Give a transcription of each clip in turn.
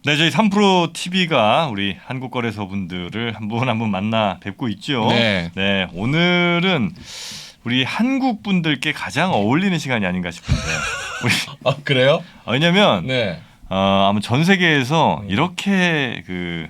네, 저희 3프로 TV가 우리 한국거래소 분들을 한 분 한 분 만나 뵙고 있죠. 네. 네, 오늘은 우리 한국 분들께 가장 어울리는 시간이 아닌가 싶은데. 우리 아 그래요? 왜냐면 네. 아마 전 세계에서 이렇게 그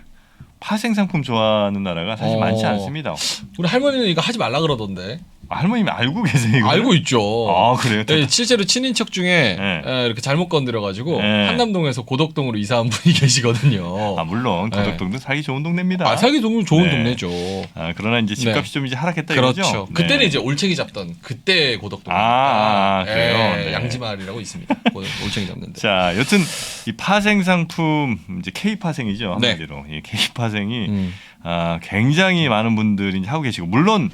파생 상품 좋아하는 나라가 사실 많지 않습니다. 우리 할머니는 이거 하지 말라 그러던데. 할머님이 알고 계세요, 이거? 알고 있죠. 아, 그래요? 네, 실제로 친인척 중에 네. 이렇게 잘못 건드려가지고 네. 한남동에서 고덕동으로 이사한 분이 계시거든요. 아, 물론 고덕동도 살기 좋은 동네입니다. 살기 좋은 네. 동네죠. 아, 그러나 이제 집값이 좀 이제 하락했다 이거죠. 그렇죠. 네. 그때는 이제 올챙이 잡던 그때 고덕동. 그래요? 네. 양지마을이라고 있습니다. 올챙이 잡는데. 자, 여튼 이 파생 상품 이제 K 파생이죠, 네. 한마디로. 이 K 파생이 굉장히 많은 분들이 이제 하고 계시고, 물론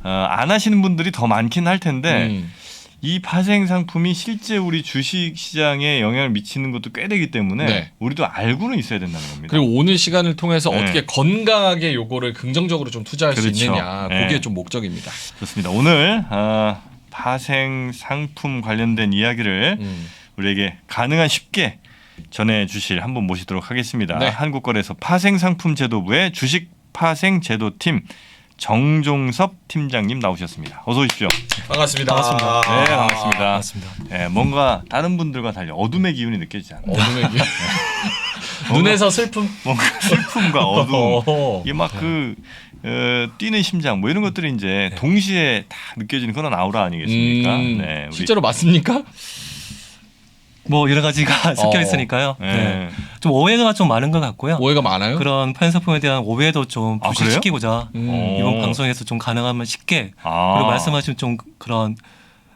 안 하시는 분들이 더 많긴 할 텐데 이 파생 상품이 실제 우리 주식 시장에 영향을 미치는 것도 꽤 되기 때문에 네. 우리도 알고는 있어야 된다는 겁니다. 그리고 오늘 시간을 통해서 네. 어떻게 건강하게 요거를 긍정적으로 좀 투자할 수 그렇죠. 있느냐, 네. 그게 좀 목적입니다. 좋습니다. 오늘 파생 상품 관련된 이야기를 우리에게 가능한 쉽게 전해주실 한 분 모시도록 하겠습니다. 네. 한국거래소 파생상품제도부의 주식 파생제도팀 정종섭 팀장님 나오셨습니다. 어서 오십시오. 반갑습니다. 반갑습니다. 네, 반갑습니다. 반갑습니다. 네, 뭔가 다른 분들과 달리 어둠의 기운이 느껴지지 않아요. 어둠의 기 눈에서 슬픔. 뭔가 슬픔과 어둠, 어허. 이게 막 뛰는 심장 뭐 이런 것들이 이제 동시에 다 느껴지는 그런 아우라 아니겠습니까? 네, 우리 실제로 맞습니까? 뭐 여러 가지가 섞여 있으니까요. 네. 네. 좀 오해가 좀 많은 것 같고요. 오해가 많아요? 그런 파생상품에 대한 오해도 좀 아, 부식시키고자 이번 오. 방송에서 좀 가능하면 쉽게 아. 그리고 말씀하신 좀 그런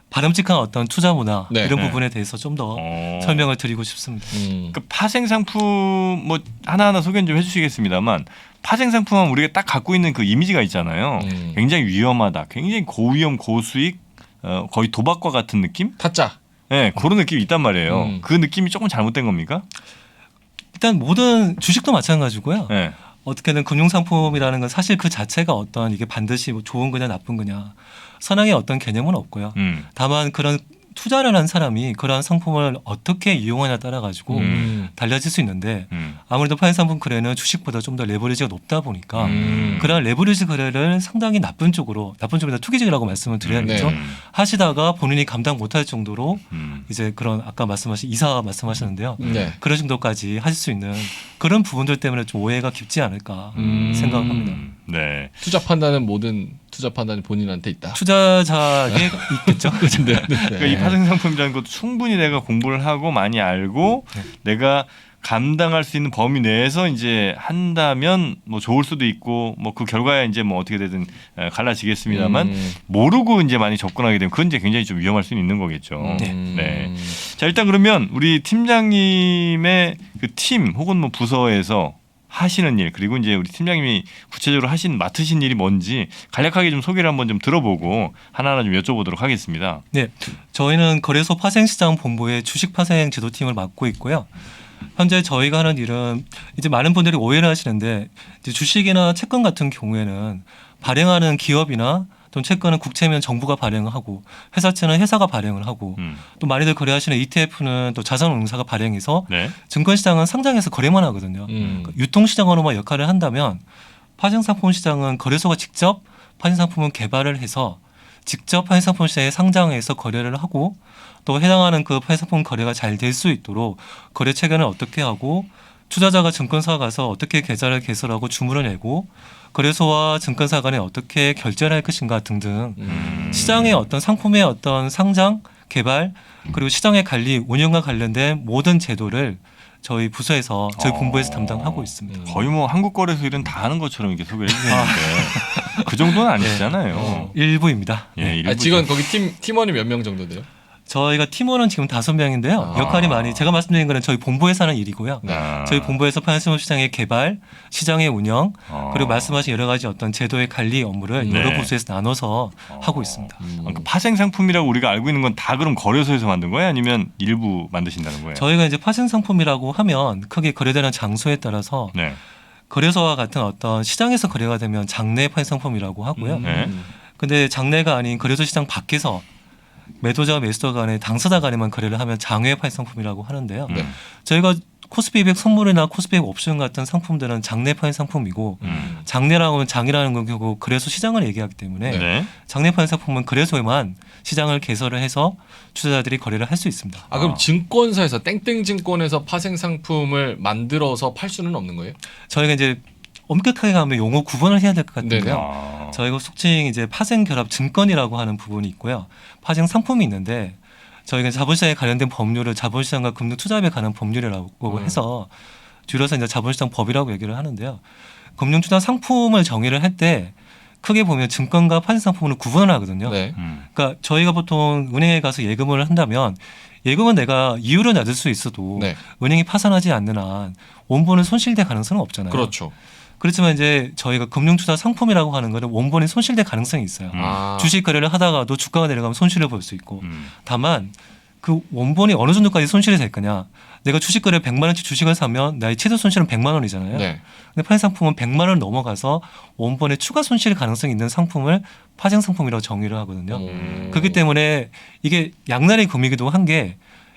바람직한 어떤 투자 문화 네. 이런 네. 부분에 대해서 좀 더 어. 설명을 드리고 싶습니다. 그 파생 상품 뭐 하나하나 소개 좀 해주시겠습니다만, 파생 상품은 우리가 딱 갖고 있는 그 이미지가 있잖아요. 굉장히 위험하다, 굉장히 고위험 고수익, 거의 도박과 같은 느낌? 타짜. 네, 그런 느낌이 있단 말이에요. 그 느낌이 조금 잘못된 겁니까? 일단 모든 주식도 마찬가지고요. 네. 어떻게든 금융상품이라는 건 사실 그 자체가 어떤 이게 반드시 뭐 좋은 거냐 나쁜 거냐 선악의 어떤 개념은 없고요. 다만 그런 투자를 한 사람이 그러한 상품을 어떻게 이용하냐에 따라 가지고 달라질 수 있는데 아무래도 파생상품 거래는 주식보다 좀 더 레버리지가 높다 보니까 그런 레버리지 거래를 상당히 나쁜 쪽이다 투기적이라고 말씀을 드려야겠죠. 하시다가 본인이 감당 못할 정도로 이제 그런 아까 말씀하신 이사 말씀하셨는데요. 네. 그런 정도까지 하실 수 있는 그런 부분들 때문에 좀 오해가 깊지 않을까 생각합니다. 네. 투자 판단은 모든 투자 판단이 본인한테 있다. 투자자에게 있겠죠. 네. 그러니까 이 파생 상품이라는 것도 충분히 내가 공부를 하고 많이 알고 내가 감당할 수 있는 범위 내에서 이제 한다면 뭐 좋을 수도 있고 뭐 그 결과에 이제 뭐 어떻게 되든 갈라지겠습니다만 모르고 이제 많이 접근하게 되면 그건 이제 굉장히 좀 위험할 수는 있는 거겠죠. 네. 자, 일단 그러면 우리 팀장님의 그 팀 혹은 뭐 부서에서 하시는 일, 그리고 이제 우리 팀장님이 구체적으로 맡으신 일이 뭔지 간략하게 좀 소개를 한번 좀 들어보고 하나하나 좀 여쭤보도록 하겠습니다. 네, 저희는 거래소 파생시장 본부의 주식 파생 지도팀을 맡고 있고요. 현재 저희가 하는 일은 이제 많은 분들이 오해를 하시는데 이제 주식이나 채권 같은 경우에는 발행하는 기업이나 또는 채권은 국채면 정부가 발행을 하고 회사채는 회사가 발행을 하고 또 많이들 거래하시는 ETF는 또 자산운용사가 발행해서 네. 증권시장은 상장해서 거래만 하거든요. 그러니까 유통시장으로만 역할을 한다면 파생상품 시장은 거래소가 직접 파생상품을 개발을 해서 직접 파생상품 시장에 상장해서 거래를 하고 또 해당하는 그 파생상품 거래가 잘 될 수 있도록 거래 체계는 어떻게 하고 투자자가 증권사 가서 어떻게 계좌를 개설하고 주문을 내고 거래소와 증권사 간에 어떻게 결제를 할 것인가 등등 시장의 어떤 상품의 어떤 상장, 개발 그리고 시장의 관리, 운영과 관련된 모든 제도를 저희 부서에서 저희 본부에서 담당하고 있습니다. 거의 뭐 한국 거래소 일은 다 하는 것처럼 이렇게 소개를 해주셨는데 그 정도는 아니시잖아요. 일부입니다. 예, 일부죠. 직원 거기 팀원이 몇 명 정도 돼요? 저희가 팀원은 지금 5명인데요. 역할이 많이 제가 말씀드린 거는 저희 본부에서 하는 일이고요. 저희 본부에서 파생상품 시장의 개발, 시장의 운영 그리고 말씀하신 여러 가지 어떤 제도의 관리 업무를 여러 부서에서 나눠서 하고 있습니다. 그 파생 상품이라고 우리가 알고 있는 건 다 그럼 거래소에서 만든 거예요? 아니면 일부 만드신다는 거예요? 저희가 이제 파생상품이라고 하면 크게 거래되는 장소에 따라서 네. 거래소와 같은 어떤 시장에서 거래가 되면 장내 파생상품이라고 하고요. 네. 근데 장내가 아닌 거래소 시장 밖에서 매도자와 매수자 간에 당사자 간에만 거래를 하면 장외 파생상품이라고 하는데요. 저희가 코스피 200 선물이나 코스피 200 옵션 같은 상품들은 장내 파생 상품이고 장내라고 하면 장이라는 건 결국 거래소 시장을 얘기하기 때문에 네. 장내 파생 상품은 거래소에만 시장을 개설을 해서 투자자들이 거래를 할 수 있습니다. 아 그럼 증권사에서 땡땡 증권에서 파생 상품을 만들어서 팔 수는 없는 거예요? 저희가 이제 엄격하게 가면 용어 구분을 해야 될 것 네네. 같은데요. 저희가 속칭 이제 파생 결합 증권이라고 하는 부분이 있고요. 파생 상품이 있는데 저희가 자본시장에 관련된 법률을 자본시장과 금융투자업에 관한 법률이라고 해서 줄여서 이제 자본시장 법이라고 얘기를 하는데요. 금융투자 상품을 정의를 할 때 크게 보면 증권과 파생 상품으로 구분을 하거든요. 네. 그러니까 저희가 보통 은행에 가서 예금을 한다면 예금은 내가 이율을 낮을 수 있어도 네. 은행이 파산하지 않는 한 원본은 손실될 가능성은 없잖아요. 그렇죠. 그렇지만 이제 저희가 금융투자 상품이라고 하는 거는 원본이 손실될 가능성이 있어요. 아. 주식 거래를 하다가도 주가가 내려가면 손실을 볼 수 있고 다만 그 원본이 어느 정도까지 손실이 될 거냐. 내가 주식 거래 100만 원치 주식을 사면 나의 최저 손실은 100만 원이잖아요. 네. 근데 파생 상품은 100만 원을 넘어가서 원본의 추가 손실 가능성이 있는 상품을 파생 상품이라고 정의를 하거든요. 그렇기 때문에 이게 양날의 검이기도 한 게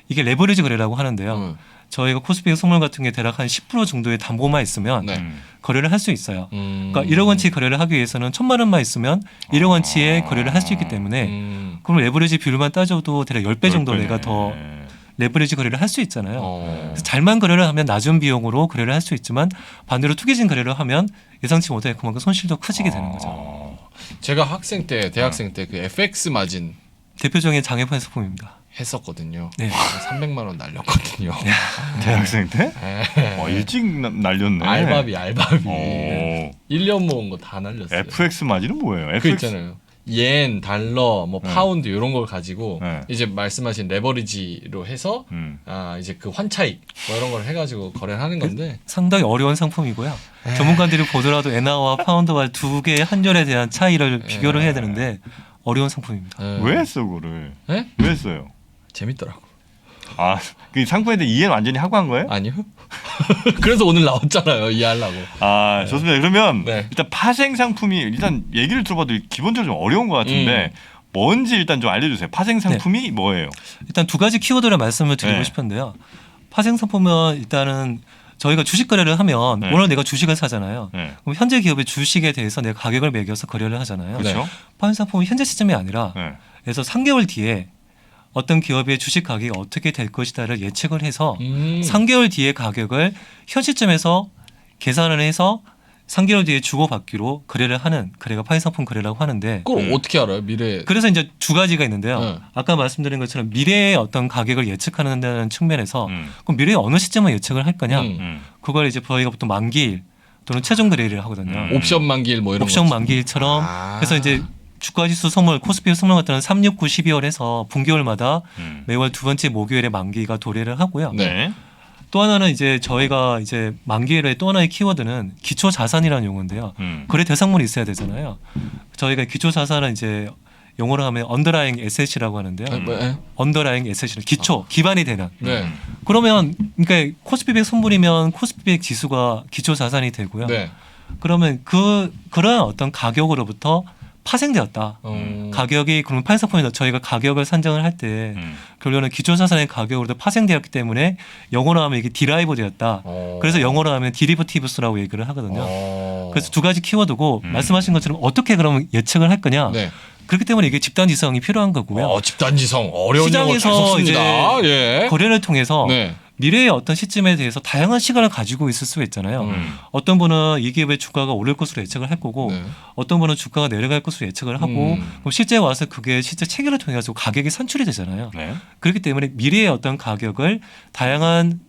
이게 레버리지 거래라고 하는데요. 저희가 코스피 선물 같은 게 대략 한 10% 정도의 담보만 있으면 네. 거래를 할 수 있어요. 그러니까 1억 원치 거래를 하기 위해서는 1,000만 원만 있으면 1억 원치의 거래를 할 수 있기 때문에 그럼 레버리지 비율만 따져도 대략 10배 정도 10배네. 내가 더 레버리지 거래를 할 수 있잖아요. 어. 잘만 거래를 하면 낮은 비용으로 거래를 할 수 있지만 반대로 투기진 거래를 하면 예상치 못하게 그만큼 손실도 커지게 되는 거죠. 제가 학생 때 대학생 때 그 FX 마진 대표적인 장외 파생 상품입니다. 했었거든요. 네. 300만 원 날렸거든요. 대학생 때? 네. 일찍 날렸네. 알바비. 오. 1년 모은 거 다 날렸어요. FX 마진은 뭐예요? 그 FX 있잖아요. 옌, 달러, 뭐 파운드 이런 걸 가지고 네. 이제 말씀하신 레버리지로 해서 이제 그 환차익 뭐 이런 걸 해가지고 거래를 하는 건데 상당히 어려운 상품이고요. 전문가들이 보더라도 엔화와 파운드와 두 개의 환율에 대한 차이를 비교를 해야 되는데 어려운 상품입니다. 왜 했어 그거를? 네? 왜 했어요? 재밌더라고. 그 상품에 대해 이해는 완전히 하고 한 거예요? 아니요. 그래서 오늘 나왔잖아요. 이해하려고. 좋습니다. 그러면 네. 일단 파생 상품이 일단 얘기를 들어봐도 기본적으로 좀 어려운 것 같은데 뭔지 일단 좀 알려주세요. 파생 상품이 뭐예요? 일단 두 가지 키워드를 말씀을 드리고 네. 싶은데요. 파생 상품은 일단은 저희가 주식 거래를 하면 네. 오늘 내가 주식을 사잖아요. 네. 그럼 현재 기업의 주식에 대해서 내가 가격을 매겨서 거래를 하잖아요. 그렇죠. 파생 상품은 현재 시점이 아니라 네. 그래서 3개월 뒤에 어떤 기업의 주식 가격이 어떻게 될 것이다를 예측을 해서 3개월 뒤의 가격을 현 시점에서 계산을 해서 3개월 뒤에 주고받기로 거래를 하는 거래가 파생 상품 거래라고 하는데 그걸 어떻게 알아요? 미래. 그래서 이제 두 가지가 있는데요. 네. 아까 말씀드린 것처럼 미래의 어떤 가격을 예측하는 데는 측면에서 음. 그럼 미래의 어느 시점에 예측을 할 거냐? 그걸 이제 저희가 보통 만기일 또는 최종 거래일을 하거든요. 옵션 만기일 뭐 이런 옵션 거. 만기일처럼 아. 그래서 이제 주가지수 선물 코스피 선물 같은 건 3, 6, 9, 12월에서 분기월마다 매월 두 번째 목요일에 만기가 도래를 하고요. 네. 또 하나는 이제 저희가 이제 만기일의 또 하나의 키워드는 기초 자산이라는 용어인데요. 거래 대상물이 있어야 되잖아요. 저희가 기초 자산은 이제 영어로 하면 언더라잉 에셋이라고 하는데요. 언더라잉 에셋은 기초, 기반이 되는. 네. 그러면 그러니까 코스피 100 선물이면 코스피 100 지수가 기초 자산이 되고요. 네. 그러면 그러한 어떤 가격으로부터 파생되었다. 가격이 그러면 파생 상품에서 저희가 가격을 산정을 할 때 결론은 기초 자산의 가격으로도 파생되었기 때문에 영어로 하면 이게 디라이브 되었다. 그래서 영어로 하면 디리버티브스라고 얘기를 하거든요. 그래서 두 가지 키워드고 말씀하신 것처럼 어떻게 그러면 예측을 할 거냐. 네. 그렇기 때문에 이게 집단지성이 필요한 거고요. 집단지성 어려운 용어 잘 시장에서 썼습니다. 이제 예. 거래를 통해서 네. 미래의 어떤 시점에 대해서 다양한 시각을 가지고 있을 수가 있잖아요. 어떤 분은 이 기업의 주가가 오를 것으로 예측을 할 거고 네. 어떤 분은 주가가 내려갈 것으로 예측을 하고 그럼 실제 와서 그게 실제 체계를 통해 가지고 가격이 산출이 되잖아요. 네. 그렇기 때문에 미래의 어떤 가격을 다양한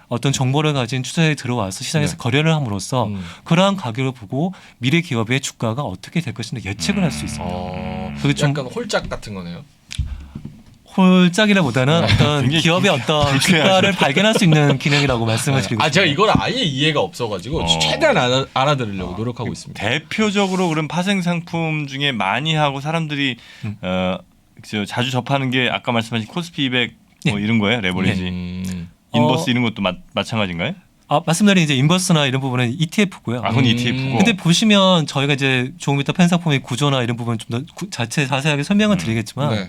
어떤 정보를 가진 투자자에 들어와서 시장에서 네. 거래를 함으로써 그러한 가격을 보고 미래 기업의 주가가 어떻게 될 것인가 예측을 할 수 있습니다. 그게 좀 약간 홀짝 같은 거네요. 홀짝이라보다는 어떤 굉장히 기업의 어떤 주가를 발견할 수 있는 기능이라고 말씀을 드리고 제가 싶습니다. 이걸 아예 이해가 없어가지고 최대한 알아들으려고 노력하고 있습니다. 대표적으로 그런 파생 상품 중에 많이 하고 사람들이 자주 접하는 게 아까 말씀하신 코스피 200 뭐 이런 거예요? 레버리지, 인버스 이런 것도 마찬가지인가요? 말씀드린 이제 인버스나 이런 부분은 ETF고요. 그건 ETF고. 근데 보시면 저희가 이제 조금 이따 펜상품의 구조나 이런 부분 좀 더 자세하게 설명을 드리겠지만 네.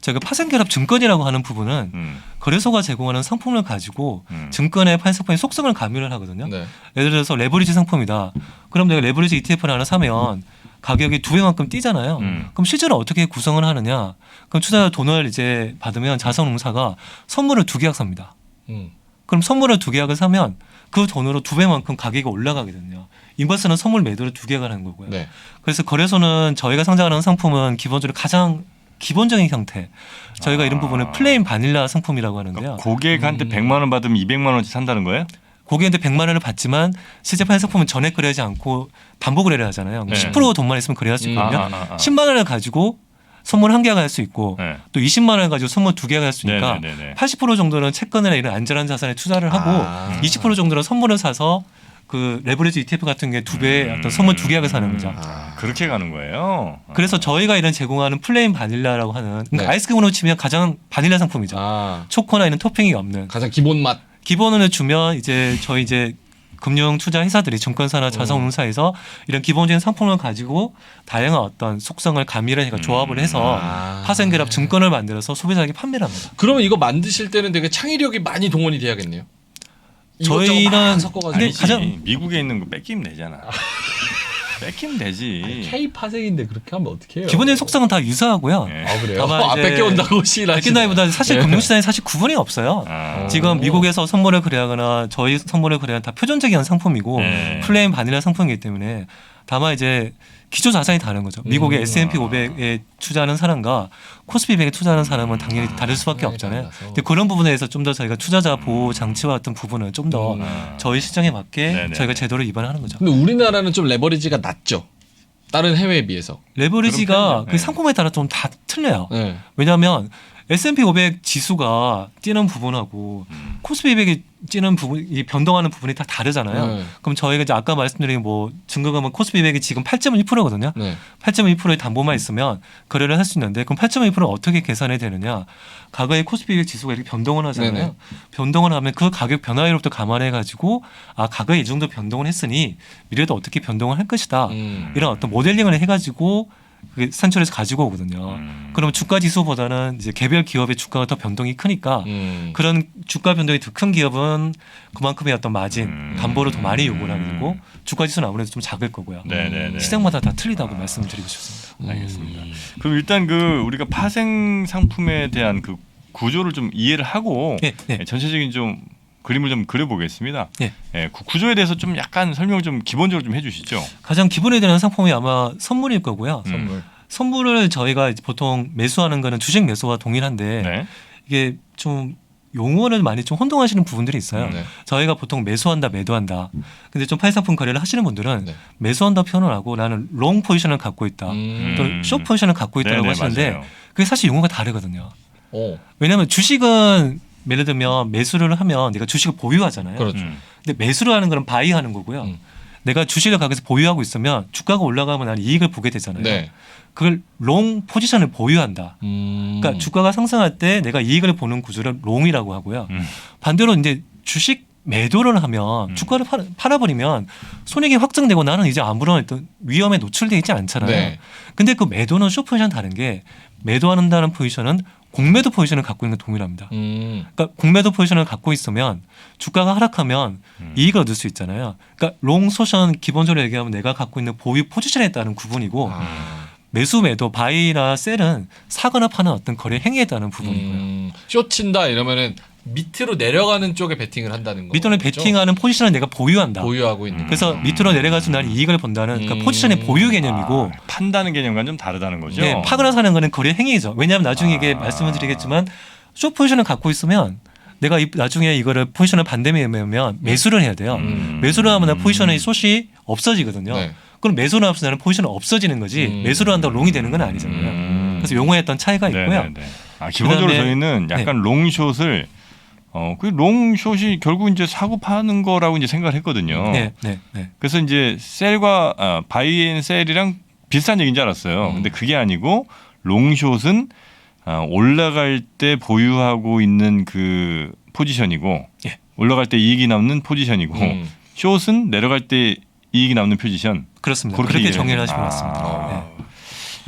저희가 파생결합 증권이라고 하는 부분은 거래소가 제공하는 상품을 가지고 증권의 파생상품의 속성을 가미를 하거든요. 네. 예를 들어서 레버리지 상품이다. 그럼 내가 레버리지 ETF를 하나 사면 가격이 2배만큼 뛰잖아요. 그럼 실제로 어떻게 구성을 하느냐? 그럼 투자자 돈을 이제 받으면 자산운용사가 선물을 2계약 삽니다. 그럼 선물을 2계약을 사면 그 돈으로 2배만큼 가격이 올라가게 되거든요. 인버스는 선물 매도를 2계약을 하는 거고요. 네. 그래서 거래소는 저희가 상장하는 상품은 기본적으로 가장 기본적인 형태. 저희가 이런 부분을 플레인 바닐라 상품이라고 하는데요. 고객한테 100만 원 받으면 200만 원치 산다는 거예요? 고객한테 100만 원을 받지만 실제 파생 상품은 전액 거래하지 않고 반복 거래를 하잖아요. 네. 10% 돈만 있으면 거래할 수 있거든요. 10만 원을 가지고 선물 1계약 할 수 있고 네. 또 20만 원을 가지고 선물 2계약 할 수 있으니까 네네네네. 80% 정도는 채권이나 이런 안전한 자산에 투자를 하고 20% 정도는 선물을 사서 그 레버리지 ETF 같은 게 2배 어떤 선물 2계약을 사는 거죠. 그렇게 가는 거예요. 그래서 저희가 이런 제공하는 플레인 바닐라라고 하는 그러니까 네. 아이스크림으로 치면 가장 바닐라 상품이죠. 초코나 이런 토핑이 없는 가장 기본 맛. 기본을 주면 이제 저희 이제 금융 투자 회사들이 증권사나 자산운용사에서 이런 기본적인 상품을 가지고 다양한 어떤 속성을 가미를 해서 조합을 해서 파생결합 증권을 만들어서 소비자에게 판매를 합니다. 그러면 이거 만드실 때는 되게 창의력이 많이 동원이 돼야겠네요. 저희는 섞어가지고. 근데 아니지. 가장 미국에 있는 거 뺏기면 되잖아. 뺏기면 되지. K 파생인데 그렇게 하면 어떻게 해요? 기본적인 속성은 다 유사하고요. 네. 아 그래요? 다만 이제 뺏겨온다고 시라시네. 뺏긴다기보다 사실 금융시장에 사실 구분이 없어요. 지금 미국에서 선물을 거래하거나 저희 선물을 거래하는 다 표준적인 상품이고 네. 플레인 바닐라 상품이기 때문에 다만 이제 기초 자산이 다른 거죠. 미국의 S&P 500에 투자하는 사람과 코스피 100에 투자하는 사람은 당연히 다를 수밖에 없잖아요. 달라서. 근데 그런 부분에 대해서 좀 더 저희가 투자자 보호 장치와 같은 부분은 좀 더 저희 시장에 맞게 네네. 저희가 제도를 위반하는 거죠. 근데 우리나라는 좀 레버리지가 낮죠. 다른 해외에 비해서. 레버리지가 그런 편이죠. 그 네. 상품에 따라 좀 다 틀려요. 네. 왜냐하면 S&P 500 지수가 뛰는 부분하고 코스피 200이 뛰는 부분이 변동하는 부분이 다 다르잖아요. 네. 그럼 저희가 이제 아까 말씀드린 뭐 증거금은 코스피 200이 지금 8.1%거든요. 네. 8.1%의 담보만 있으면 거래를 할 수 있는데 그럼 8.1%를 어떻게 계산이 되느냐? 과거에 코스피 200 지수가 이렇게 변동을 하잖아요. 네네. 변동을 하면 그 가격 변화율부터 감안해 가지고 아 과거에 이 정도 변동을 했으니 미래도 어떻게 변동을 할 것이다. 이런 어떤 모델링을 해가지고 그게 산출해서 가지고 오거든요. 그러면 주가 지수보다는 이제 개별 기업의 주가가 더 변동이 크니까 그런 주가 변동이 더 큰 기업은 그만큼의 어떤 마진, 담보를 더 많이 요구를 하게 되고 주가 지수는 아무래도 좀 작을 거고요. 네네네. 시장마다 다 틀리다고 말씀드리고 싶습니다. 알겠습니다. 그럼 일단 그 우리가 파생 상품에 대한 그 구조를 좀 이해를 하고 네, 네. 전체적인 좀 그림을 좀 그려보겠습니다. 네. 그 구조에 대해서 좀 약간 설명을 좀 기본적으로 좀 해주시죠. 가장 기본에 되는 상품이 아마 선물일 거고요. 선물. 선물을 저희가 이제 보통 매수하는 거는 주식 매수와 동일한데 네. 이게 좀 용어를 많이 좀 혼동하시는 부분들이 있어요. 네. 저희가 보통 매수한다, 매도한다. 근데 좀 파생상품 거래를 하시는 분들은 네. 매수한다 표현을 하고 나는 롱 포지션을 갖고 있다. 또는 숏 포지션을 갖고 있다고 네네, 하시는데 맞아요. 그게 사실 용어가 다르거든요. 오. 왜냐하면 주식은 예를 들면 매수를 하면 내가 주식을 보유하잖아요. 그렇죠. 근데 매수를 하는 거는 바이하는 거고요. 내가 주식을 가게에서 보유하고 있으면 주가가 올라가면 나는 이익을 보게 되잖아요. 네. 그걸 롱 포지션을 보유한다. 그러니까 주가가 상승할 때 내가 이익을 보는 구조를 롱이라고 하고요. 반대로 이제 주식 매도를 하면 주가를 팔아버리면 손익이 확정되고 나는 이제 아무런 어떤 위험에 노출되어 있지 않잖아요. 네. 근데 그 매도는 숏 포지션 다른 게 매도한다는 포지션은 공매도 포지션을 갖고 있는 게 동일합니다. 그러니까 공매도 포지션을 갖고 있으면 주가가 하락하면 이익을 얻을 수 있잖아요. 그러니까 롱 숏은 기본적으로 얘기하면 내가 갖고 있는 보유 포지션에 따른 구분이고 매수 매도 바이나 셀은 사거나 파는 어떤 거래 행위에 따른 부분이고요. 쇼 친다 이러면은 밑으로 내려가는 쪽에 베팅을 한다는 거. 밑으로 베팅하는 포지션을 내가 보유한다. 보유하고 있는. 그래서 밑으로 내려가서 나는 이익을 본다는 그러니까 포지션의 보유 개념이고 판다는 개념과는 좀 다르다는 거죠. 네, 파거나 사는 거는 거래 행위죠. 왜냐하면 나중에 이게 말씀을 드리겠지만 숏 포지션을 갖고 있으면 내가 나중에 이거를 포지션을 반대매면 매수를 해야 돼요. 매수를 하면 포지션의 숏이 없어지거든요. 네. 그럼 매수를 하면서 나는 포지션은 없어지는 거지 매수를 한다고 롱이 되는 건 아니잖아요. 그래서 용어에 어떤 차이가 있고요. 네네네. 기본적으로 그다음에- 저희는 약간 롱숏을 그 롱숏이 결국 이제 사고 파는 거라고 이제 생각을 했거든요. 네, 네, 네. 그래서 이제 셀과 바이 앤 셀이랑 비슷한 얘기인 줄 알았어요. 근데 그게 아니고 롱숏은 올라갈 때 보유하고 있는 그 포지션이고 예. 올라갈 때 이익이 남는 포지션이고 숏은 내려갈 때 이익이 남는 포지션. 그렇습니다. 그렇게 그렇게 이해를 정리를 해요. 하시면 맞습니다. 네.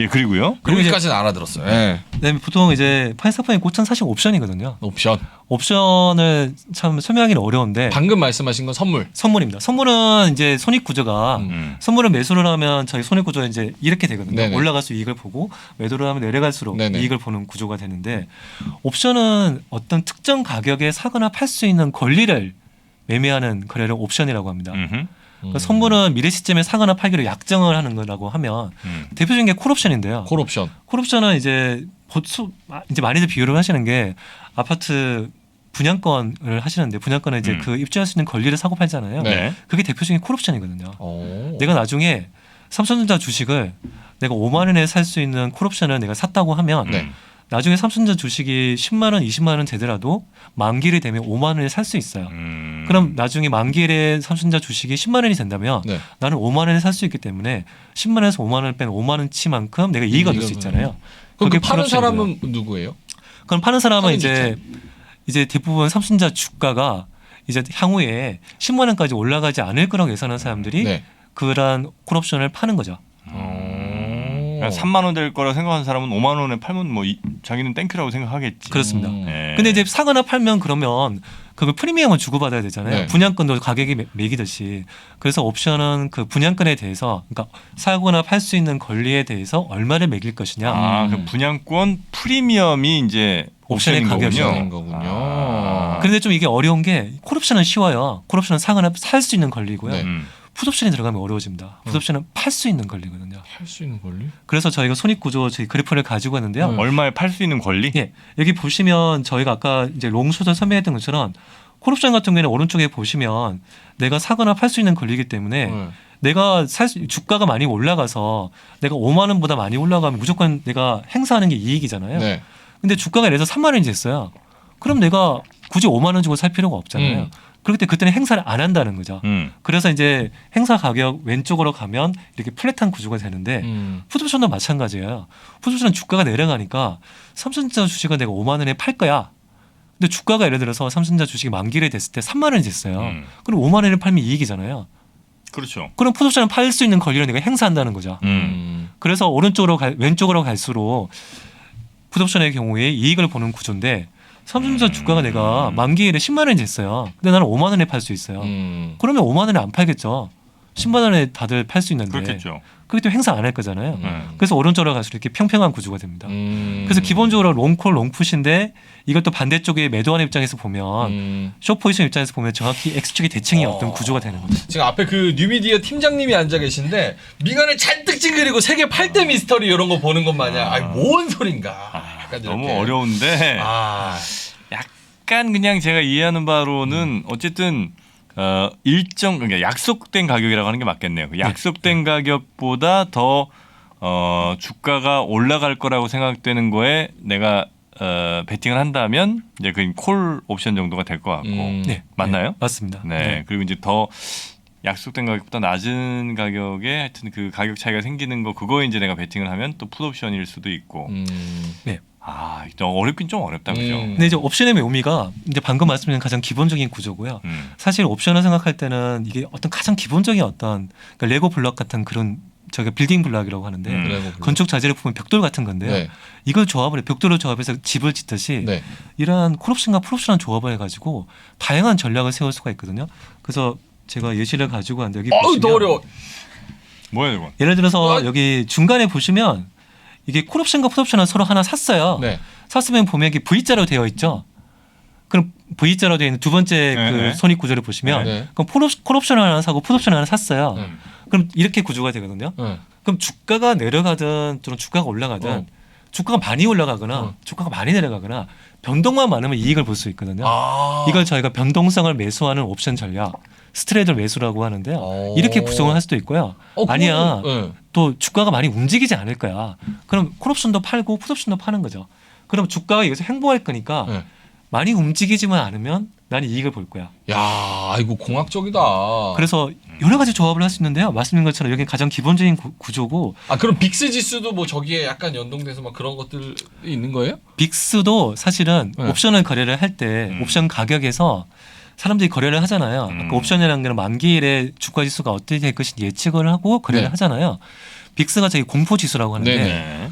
예, 그리고요. 여기까지는 알아들었어요. 예. 그다음에 보통 이제 파생상품의 꽃은 사실 옵션이거든요. 옵션. 옵션을 참 설명하기는 어려운데 방금 말씀하신 건 선물. 선물입니다. 선물은 이제 손익 구조가 음. 선물을 매수를 하면 저희 손익 구조가 이제 이렇게 되거든요. 네네. 올라갈수록 이익을 보고 매도를 하면 내려갈수록 네네. 이익을 보는 구조가 되는데 옵션은 어떤 특정 가격에 사거나 팔 수 있는 권리를 매매하는 거래를 옵션이라고 합니다. 음흠. 그러니까 선물은 미래 시점에 사거나 팔기로 약정을 하는 거라고 하면 대표적인 게 콜옵션인데요. 콜옵션. 콜옵션은 이제 이제 많이들 비유를 하시는 게 아파트 분양권을 하시는데 분양권은 이제 그 입주할 수 있는 권리를 사고 팔잖아요. 네. 그게 대표적인 콜옵션이거든요. 오. 내가 나중에 삼성전자 주식을 내가 5만 원에 살 수 있는 콜옵션을 내가 샀다고 하면 네. 나중에 삼성전자 주식이 10만 원, 20만 원 되더라도 만기일이 되면 5만 원에 살 수 있어요. 그럼 나중에 만기일에 삼성전자 주식이 10만 원이 된다면 네. 나는 5만 원에 살 수 있기 때문에 10만 원에서 5만 원을 뺀 5만 원치만큼 내가 이익을 얻을 수 있잖아요. 그럼 그 그게 파는 콜옵션이고요. 사람은 누구예요? 그럼 파는 사람은 파는 이제 대부분 삼성전자 주가가 이제 향후에 10만 원까지 올라가지 않을 거라고 예상하는 사람들이 네. 그런 콜옵션을 파는 거죠. 그러니까 3만 원 될 거라고 생각하는 사람은 5만 원에 팔면 뭐 자기는 땡큐라고 생각하겠지. 그렇습니다. 네. 근데 이제 사거나 팔면 그러면 그걸 프리미엄을 주고받아야 되잖아요. 네. 분양권도 가격이 매기듯이. 그래서 옵션은 그 분양권에 대해서 그러니까 사거나 팔 수 있는 권리에 대해서 얼마를 매길 것이냐. 아, 그 분양권 프리미엄이 이제 옵션의 옵션인 가격이죠. 거군요. 거군요. 아. 그런데 좀 이게 어려운 게 콜옵션은 쉬워요. 콜옵션은 사거나 살 수 있는 권리고요. 네. 풋옵션이 들어가면 어려워집니다. 풋옵션은 팔 수 있는 권리거든요. 할 수 있는 권리? 그래서 저희가 손익구조 저희 그래프를 가지고 있는데요. 얼마에 팔 수 있는 권리? 예, 여기 보시면 저희가 아까 이제 롱숏을 설명했던 것처럼 콜옵션 같은 경우에는 오른쪽에 보시면 내가 사거나 팔 수 있는 권리이기 때문에 네. 내가 주가가 많이 올라가서 내가 5만 원보다 많이 올라가면 무조건 내가 행사하는 게 이익이잖아요. 네. 근데 주가가 예를 들어서 3만 원이 됐어요. 그럼 내가 굳이 5만 원 주고 살 필요가 없잖아요. 그렇기 때문에 그때는 행사를 안 한다는 거죠. 그래서 이제 행사 가격 왼쪽으로 가면 이렇게 플랫한 구조가 되는데 풋옵션도 마찬가지예요. 풋옵션은 주가가 내려가니까 삼성전자 주식을 내가 5만 원에 팔 거야. 근데 주가가 예를 들어서 삼성전자 주식이 만기일에 됐을 때 3만 원이 됐어요. 그럼 5만 원에 팔면 이익이잖아요. 그렇죠. 그럼 풋옵션은 팔 수 있는 권리를 내가 행사한다는 거죠. 그래서 왼쪽으로 갈수록 풋옵션의 경우에 이익을 보는 구조인데 삼성전자 주가가 내가 만기일에 10만 원이 됐어요. 근데 나는 5만 원에 팔 수 있어요. 그러면 5만 원에 안 팔겠죠. 10만 원에 다들 팔 수 있는데 그렇겠죠. 그렇기 때문에 행사 안 할 거잖아요. 그래서 오른쪽으로 갈수록 이렇게 평평한 구조가 됩니다. 그래서 기본적으로 롱콜 롱풋인데 이것도 반대쪽에 매도하는 입장에서 보면 숏포지션 입장에서 보면 정확히 X축의 대칭이 어떤 구조가 되는 거죠. 지금 앞에 그 뉴미디어 팀장님이 앉아 계신데 미간을 잔뜩 찡그리고 세계 8대 미스터리 이런 거 보는 것 마냥 아니 뭔 소린가. 약간 너무 이렇게. 어려운데 약간 그냥 제가 이해하는 바로는 어쨌든 일정 그러니까 약속된 가격이라고 하는 게 맞겠네요. 그 약속된 가격보다 더 주가가 올라갈 거라고 생각되는 거에 내가 베팅을 한다면 이제 그 콜 옵션 정도가 될 것 같고 네, 맞나요? 네, 맞습니다. 네. 그리고 이제 더 약속된 가격보다 낮은 가격에 하여튼 그 가격 차이가 생기는 거 그거에 이제 내가 베팅을 하면 또 풋 옵션일 수도 있고. 네. 아, 어렵긴 좀 어렵다 그죠? 근데 이제 옵션의 의미가 이제 방금 말씀드린 가장 기본적인 구조고요. 사실 옵션을 생각할 때는 이게 어떤 가장 기본적인 어떤 그러니까 레고 블럭 같은 그런 저게 빌딩 블럭이라고 하는데 레고 블럭. 건축 자재를 보면 벽돌 같은 건데요. 네. 이걸 조합을 벽돌을 조합해서 집을 짓듯이 네. 이러한 콜옵션과 풀옵션을 조합을 해가지고 다양한 전략을 세울 수가 있거든요. 그래서 제가 예시를 가지고 왔는데 여기 어우 보시면 더 어려워. 뭐야 이건? 예를 들어서 여기 중간에 보시면 이게 콜옵션과 풋옵션을 서로 하나 샀어요. 네. 샀으면 보면 이게 V자로 되어 있죠. 그럼 V자로 되어 있는 두 번째 네, 그 네. 손익 구조를 보시면 네. 그럼 콜옵션을 하나 사고 풋옵션을 하나 샀어요. 네. 그럼 이렇게 구조가 되거든요. 네. 그럼 주가가 내려가든 또는 주가가 올라가든 주가가 많이 올라가거나 주가가 많이 내려가거나 변동만 많으면 이익을 볼 수 있거든요. 이걸 저희가 변동성을 매수하는 옵션 전략 스트레이트 매수라고 하는데요. 이렇게 구성을 할 수도 있고요. 아니야. 네. 또 주가가 많이 움직이지 않을 거야. 그럼 콜옵션도 팔고 풋옵션도 파는 거죠. 그럼 주가가 여기서 행보할 거니까 네. 많이 움직이지만 않으면 나는 이익을 볼 거야. 야, 이거 공학적이다. 그래서 여러 가지 조합을 할 수 있는데요. 말씀드린 것처럼 여기는 가장 기본적인 구조고 그럼 빅스 지수도 뭐 저기에 약간 연동돼서 막 그런 것들이 있는 거예요? 빅스도 사실은 네. 옵션을 거래를 할 때 옵션 가격에서 사람들이 거래를 하잖아요. 그 옵션이라는 게 만기일에 주가 지수가 어떻게 될 것인지 예측을 하고 거래를 네. 하잖아요. 빅스가 저희 공포 지수라고 하는데 네네.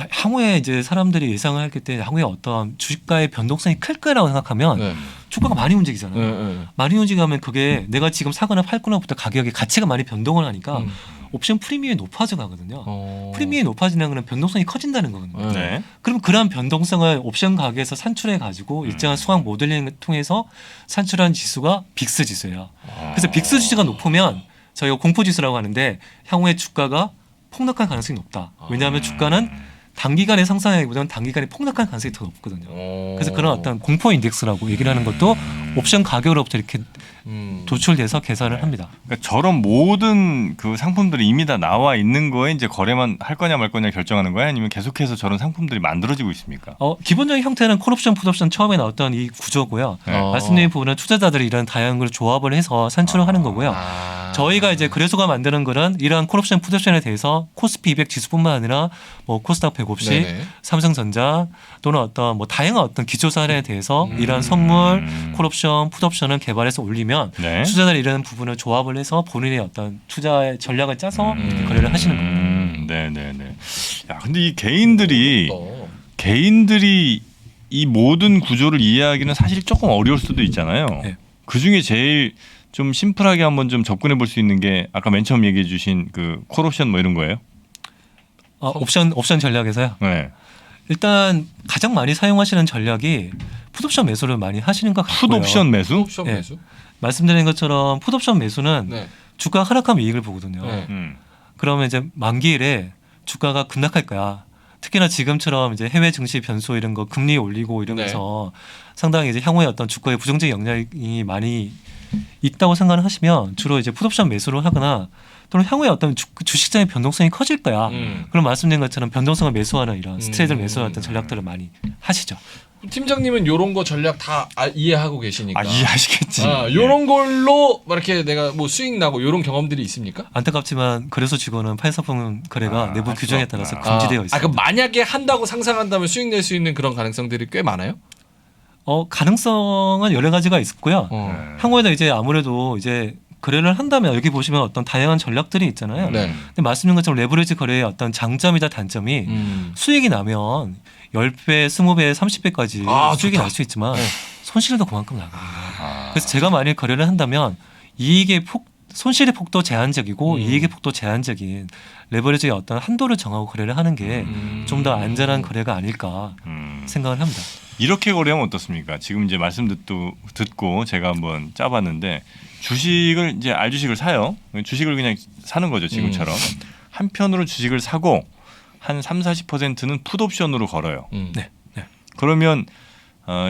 향후에 이제 사람들이 예상을 할 때 향후에 어떤 주가의 변동성이 클 거라고 생각하면 네. 주가가 많이 움직이잖아요. 네. 많이 움직이면 그게 내가 지금 사거나 팔거나부터 가격의 가치가 많이 변동을 하니까 옵션 프리미엄이 높아져 가거든요. 프리미엄이 높아지는 건 변동성이 커진다는 거거든요. 네. 그럼 그러한 변동성을 옵션 가격에서 산출해 가지고 일정한 수학 모델링을 통해서 산출한 지수가 빅스 지수예요. 그래서 빅스 지수가 높으면 저희가 공포 지수라고 하는데 향후에 주가가 폭락할 가능성이 높다. 왜냐하면 주가는 단기간에 상승하기보다는 단기간에 폭락할 가능성이 더 높거든요. 그래서 그런 어떤 공포 인덱스라고 얘기를 하는 것도 옵션 가격으로부터 이렇게 도출돼서 계산을 합니다. 그러니까 저런 모든 그 상품들이 이미 다 나와 있는 거에 이제 거래만 할 거냐 말 거냐 결정하는 거야? 아니면 계속해서 저런 상품들이 만들어지고 있습니까? 기본적인 형태는 콜옵션, 풋옵션 처음에 나왔던 이 구조고요. 네. 말씀드린 부분은 투자자들이 이런 다양한 걸 조합을 해서 산출을 하는 거고요. 저희가 이제 거래소가 만드는 거는 이러한 콜옵션, 풋옵션에 대해서 코스피 200 지수뿐만 아니라 뭐 코스닥 150, 네네. 삼성전자 또는 어떤 뭐 다양한 어떤 기초 사례에 대해서 이러한 선물, 콜옵션, 풋옵션을 개발해서 올리면 네. 투자자들이 이런 부분을 조합을 해서 본인의 어떤 투자의 전략을 짜서 이렇게 거래를 하시는 겁니다. 네네네. 야, 근데 이 개인들이 이 모든 구조를 이해하기는 사실 조금 어려울 수도 있잖아요. 네. 그 중에 제일 좀 심플하게 한번 좀 접근해 볼 수 있는 게 아까 맨 처음 얘기해 주신 그 콜옵션 뭐 이런 거예요? 옵션 전략에서요. 네. 일단 가장 많이 사용하시는 전략이 풋옵션 매수를 많이 하시는 것 같고요. 풋옵션 매수? 옵션 네. 매수? 말씀드린 것처럼 풋옵션 매수는 네. 주가가 하락하면 이익을 보거든요. 네. 그러면 이제 만기일에 주가가 급락할 거야. 특히나 지금처럼 이제 해외 증시 변수 이런 거 금리 올리고 이러면서 상당히 이제 향후에 어떤 주가의 부정적인 영향이 많이 있다고 생각을 하시면 주로 이제 풋옵션 매수를 하거나 또는 향후에 어떤 주식장의 변동성이 커질 거야. 그럼 말씀드린 것처럼 변동성을 매수하는 이런 스트레이트를 매수하는 어떤 전략들을 많이 하시죠. 팀장님은 이런 거 전략 다 이해하고 계시니까. 이해하시겠지. 이런 걸로 막 이렇게 내가 뭐 수익 나고 이런 경험들이 있습니까? 안타깝지만 거래소 직원은 파이사품 거래가 내부 할수 규정에 없구나. 따라서 금지되어 있습니다. 그럼 만약에 한다고 상상한다면 수익 낼 수 있는 그런 가능성들이 꽤 많아요? 가능성은 여러 가지가 있고요. 향후에도 이제 아무래도 이제 거래를 한다면 여기 보시면 어떤 다양한 전략들이 있잖아요. 네. 근데 말씀드린 것처럼 레버리지 거래의 어떤 장점이자 단점이 수익이 나면 10배, 20배, 30배까지 수익이 좋다. 날 수 있지만 손실도 그만큼 나갑니다. 그래서 제가 만약 거래를 한다면 이익의 손실의 폭도 제한적이고 이익의 폭도 제한적인 레버리지의 어떤 한도를 정하고 거래를 하는 게 좀 더 안전한 거래가 아닐까 생각을 합니다. 이렇게 거래하면 어떻습니까? 지금 이제 말씀 듣고 제가 한번 짜봤는데 주식을 이제 알주식을 사요. 주식을 그냥 사는 거죠. 지금처럼. 한편으로 주식을 사고 한 30-40%는 풋옵션으로 걸어요. 네. 그러면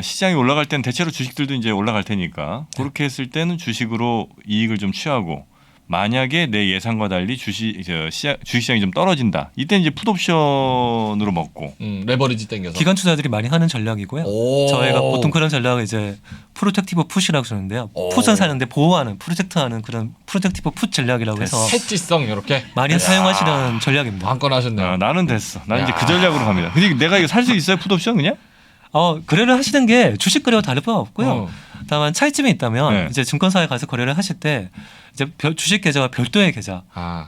시장이 올라갈 때는 대체로 주식들도 이제 올라갈 테니까 그렇게 했을 때는 주식으로 이익을 좀 취하고 만약에 내 예상과 달리 주식시장이 좀 떨어진다. 이때 이제 풋옵션으로 먹고 레버리지 땡겨서. 기관 투자들이 많이 하는 전략이고요. 저희가 보통 그런 전략을 이제 프로텍티브 풋이라고 하는데요. 풋은 사는데 보호하는 프로텍트하는 그런 프로텍티브 풋 전략이라고 해서 해지성 이렇게 많이 사용하시는 전략입니다. 한 건 하셨네요. 나는 됐어. 난 이제 그 전략으로 갑니다. 근데 내가 이거 살 수 있어요? 풋옵션 그냥? 거래를 하시는 게 주식 거래와 다를 바 없고요. 다만 차이점이 있다면 이제 증권사에 가서 거래를 하실 때 이제 주식 계좌와 별도의 계좌,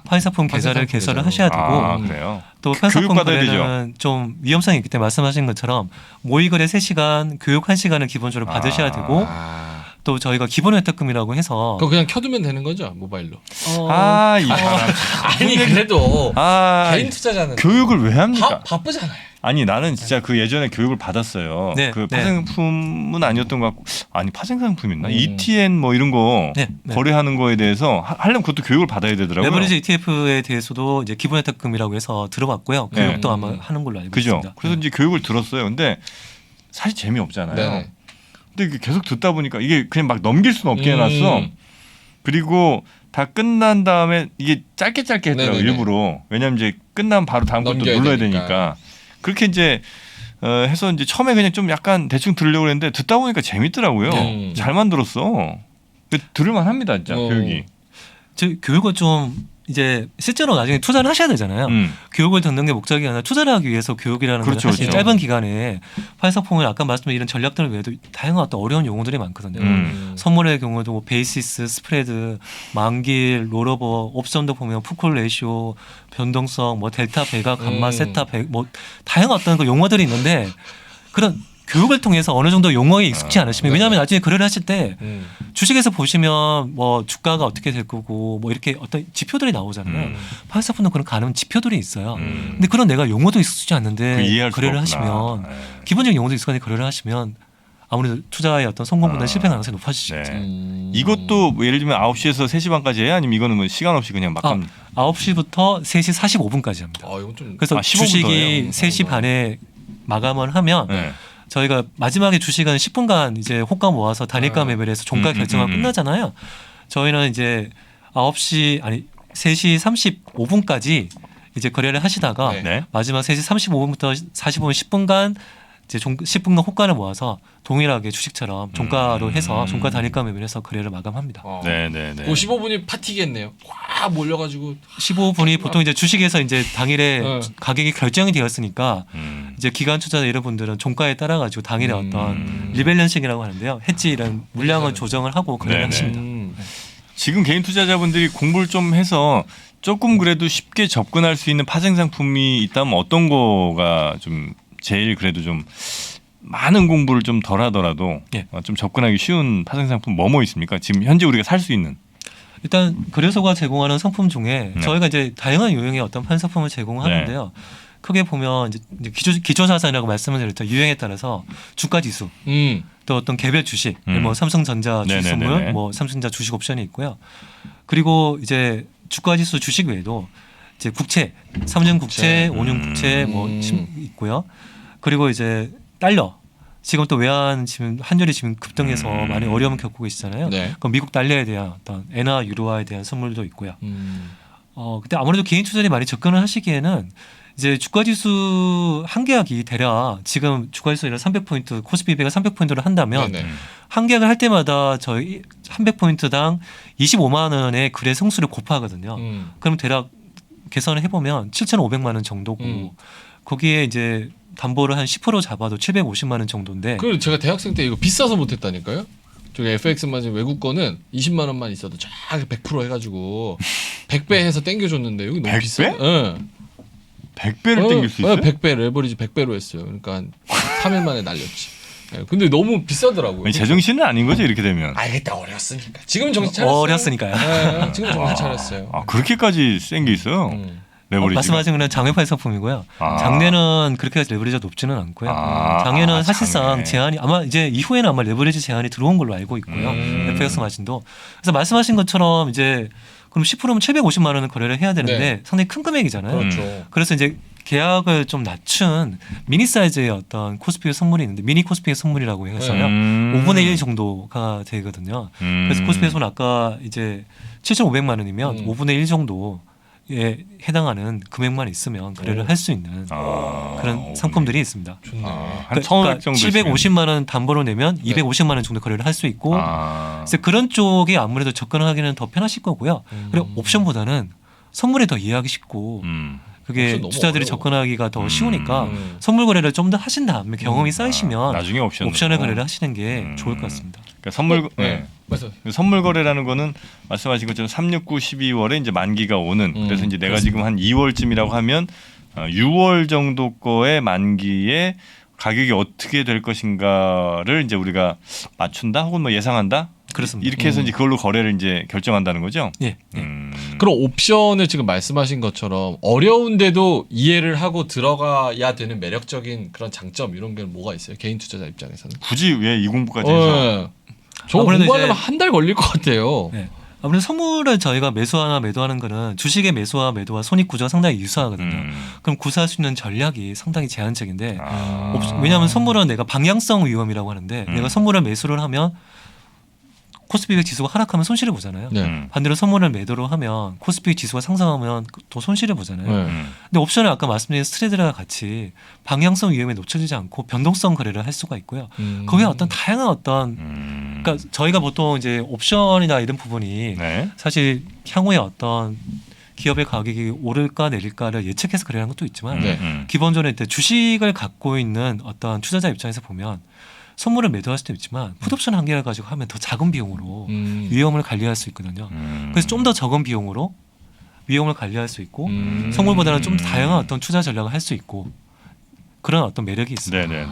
파이사품 계좌를 개설을 하셔야 되고 그래요? 또 파이사품 받아야 거래는 좀 위험성이 있기 때문에 말씀하신 것처럼 모의 거래 3시간, 교육 1시간을 기본적으로 받으셔야 되고 또 저희가 기본 혜택금이라고 해서 그거 그냥 켜두면 되는 거죠 모바일로. 이 사람. 아니 그래도 개인 투자자는 교육을 왜 합니까? 바쁘잖아요. 아니 나는 진짜 그 예전에 교육을 받았어요. 그 파생상품은 아니었던 것 같고 파생상품 있나? ETN 뭐 이런 거 거래하는 거에 대해서 하려면 그것도 교육을 받아야 되더라고요. 레버리지 ETF에 대해서도 이제 기본 혜택금이라고 해서 들어봤고요. 교육도 아마 하는 걸로 알고 있습니다. 그래서 이제 교육을 들었어요. 근데 사실 재미없잖아요. 근데 계속 듣다 보니까 이게 그냥 막 넘길 수는 없게 해놨어. 그리고 다 끝난 다음에 이게 짧게 했더라고요. 일부러. 왜냐면 이제 끝나면 바로 다음 것도 눌러야 되니까. 그렇게 이제 해서 이제 처음에 그냥 좀 약간 대충 들으려고 했는데 듣다 보니까 재밌더라고요. 잘 만들었어. 들을만 합니다, 진짜 교육이. 교육은 좀 이제 실제로 나중에 투자를 하셔야 되잖아요. 교육을 듣는 게 목적이 아니라 투자를 하기 위해서 교육이라는 건 그렇죠, 사실 그렇죠. 짧은 기간에 파이사폼을 아까 말씀드린 이런 전략들 외에도 다양한 어떤 어려운 용어들이 많거든요. 선물의 경우도 뭐 베이시스, 스프레드, 만길, 롤오버, 옵션도 보면 푸콜 레이쇼, 변동성, 뭐 델타 베가, 감마, 세타 베, 뭐 다양한 어떤 그 용어들이 있는데 그런 교육을 통해서 어느 정도 용어에 익숙지 않으시면 왜냐하면 나중에 거래를 하실 때 주식에서 보시면 뭐 주가가 어떻게 될 거고 뭐 이렇게 어떤 지표들이 나오잖아요. 파이사폰은 그런 가는 지표들이 있어요. 근데 그런 내가 용어도 익숙지 않는데 이해할 수가 거래를 없구나. 하시면 네. 기본적인 용어도 익숙한데 거래를 하시면 아무래도 투자의 어떤 성공보다 실패 가능성이 높아지죠. 네. 이것도 뭐 예를 들면 9시에서 3시 반까지 해요? 아니면 이거는 뭐 시간 없이 그냥 막 합니까? 9시부터 3시 45분까지 합니다. 이건 좀 그래서 15분 주식이 더해요? 3시 반에 마감을 하면 네. 저희가 마지막에 주식은 10분간 이제 호가 모아서 단일가 매매를 해서 종가 결정하고 끝나잖아요. 저희는 이제 3시 35분까지 이제 거래를 하시다가 네. 마지막 3시 35분부터 45분 10분간 이제 10분간 호가를 모아서 동일하게 주식처럼 종가로 해서 종가 단일가 매매를 해서 거래를 마감합니다. 네네네. 그 15분이 파티겠네요. 꽉 몰려가지고 15분이 보통 이제 주식에서 이제 당일에 네. 가격이 결정이 되었으니까 이제 기관 투자자 이런 분들은 종가에 따라 가지고 당일에 어떤 리밸런싱이라고 하는데요. 해지 이런 물량을 조정을 하고 거래를 네네. 하십니다. 지금 개인 투자자분들이 공부를 좀 해서 조금 그래도 쉽게 접근할 수 있는 파생 상품이 있다면 어떤 거가 좀 제일 그래도 좀 많은 공부를 좀 덜 하더라도 예. 좀 접근하기 쉬운 파생 상품 뭐뭐 있습니까? 지금 현재 우리가 살 수 있는. 일단 거래소가 제공하는 상품 중에 네. 저희가 이제 다양한 유형의 어떤 판 상품을 제공하는데요. 크게 보면 이제 기초 자산이라고 말씀을 드렸죠. 유형에 따라서 주가 지수, 또 어떤 개별 주식, 뭐 삼성전자 주식 네네네네. 선물, 뭐 삼성전자 주식 옵션이 있고요. 그리고 이제 주가 지수 주식 외에도 이제 국채, 3년 국채, 5년 국채 뭐 있고요. 그리고 이제 달러. 지금 또 외환 지금 환율이 지금 급등해서 많이 어려움을 겪고 계시잖아요. 네. 그럼 미국 달러에 대한 어떤 엔화 유로화에 대한 선물도 있고요. 근데 아무래도 개인 투자자들이 많이 접근을 하시기에는 이제 주가 지수 한 계약이 대략 지금 주가 지수 300포인트 코스피 200을 300포인트를 한다면 네네. 한 계약을 할 때마다 저희 300포인트당 25만 원의 거래 성수를 곱하거든요. 그럼 대략 계산을 해보면 7,500만 원 정도고 거기에 이제 담보를 한 10% 잡아도 750만 원 정도인데. 그리고 제가 대학생 때 이거 비싸서 못했다니까요. 저기 FX만 지금 외국 거는 20만 원만 있어도 쫙 100% 해가지고 100배 해서 땡겨줬는데 여기 너무 100배? 비싸. 예. 100배를 땡길 수 있어요? 100배 레버리지 100배로 했어요. 그러니까 한 3일 만에 날렸지. 예, 근데 너무 비싸더라고요. 아니, 제정신은 아닌 거죠 이렇게 되면. 그때 어렸으니까. 지금 정신 차렸어요. 어렸으니까요. 예, 지금 정신 차렸어요. 그렇게까지 센 게 있어요? 레버리지. 말씀하신 거는 장외판 상품이고요. 장내는 그렇게 레버리지가 높지는 않고요. 장외는 사실상 장외. 제한이 아마 이제 이후에는 아마 레버리지 제한이 들어온 걸로 알고 있고요. FX 마진도. 그래서 말씀하신 것처럼 이제 그럼 10%면 750만 원을 거래를 해야 되는데 네. 상당히 큰 금액이잖아요. 그렇죠. 그래서 이제 계약을 좀 낮춘 미니 사이즈의 어떤 코스피 선물이 있는데 미니 코스피 선물이라고 해서요. 5분의 1 정도가 되거든요. 그래서 코스피 선물 아까 이제 7,500만 원이면 5분의 1 정도 에 해당하는 금액만 있으면 거래를 할 수 있는 그런 상품들이 있습니다. 좋네. 한 1,500 정도 750만 원 담보로 내면 250만 원 정도 거래를 할 수 있고 그래서 그런 쪽이 아무래도 접근하기는 더 편하실 거고요. 그리고 옵션보다는 선물이 더 이해하기 쉽고 그게 옵션 너무 투자들이 어려워. 접근하기가 더 쉬우니까 선물 거래를 좀 더 하신 다음에 경험이 쌓이시면 나중에 옵션을 거래를 하시는 게 좋을 것 같습니다. 그러니까 선물 네. 맞아. 선물 거래라는 거는 말씀하신 것처럼 3, 6, 9, 12월에 이제 만기가 오는 그래서 이제 내가 지금 한 2월쯤이라고 하면 6월 정도 거의 만기에 가격이 어떻게 될 것인가를 이제 우리가 맞춘다 혹은 뭐 예상한다. 그렇습니다. 이렇게 해서 이제 그걸로 거래를 이제 결정한다는 거죠. 예. 그럼 옵션을 지금 말씀하신 것처럼 어려운데도 이해를 하고 들어가야 되는 매력적인 그런 장점 이런 게 뭐가 있어요? 개인 투자자 입장에서는. 굳이 왜 이 공부까지 해서? 저거 아무래도 공부하려면 이제- 한 달 걸릴 것 같아요. 네. 아무래도 선물을 저희가 매수하나 매도하는 거는 주식의 매수와 매도와 손익 구조가 상당히 유사하거든요. 그럼 구사할 수 있는 전략이 상당히 제한적인데 왜냐하면 선물은 내가 방향성 위험이라고 하는데 내가 선물을 매수를 하면 코스피 200 지수가 하락하면 손실을 보잖아요. 네. 반대로 선물을 매도로 하면 코스피 지수가 상승하면 또 손실을 보잖아요. 네. 근데 옵션은 아까 말씀드린 스트레이트와 같이 방향성 위험에 놓쳐지지 않고 변동성 거래를 할 수가 있고요. 거기에 어떤 다양한 어떤 그러니까 저희가 보통 이제 옵션이나 이런 부분이 네. 사실 향후에 어떤 기업의 가격이 오를까 내릴까를 예측해서 거래하는 것도 있지만 네. 기본적으로 이제 주식을 갖고 있는 어떤 투자자 입장에서 보면 선물을 매도할 수도 있지만 풋옵션 한 개를 가지고 하면 더 작은 비용으로 위험을 관리할 수 있거든요. 그래서 좀 더 적은 비용으로 위험을 관리할 수 있고 선물보다는 좀 다양한 어떤 투자 전략을 할 수 있고 그런 어떤 매력이 있습니다. 네네네.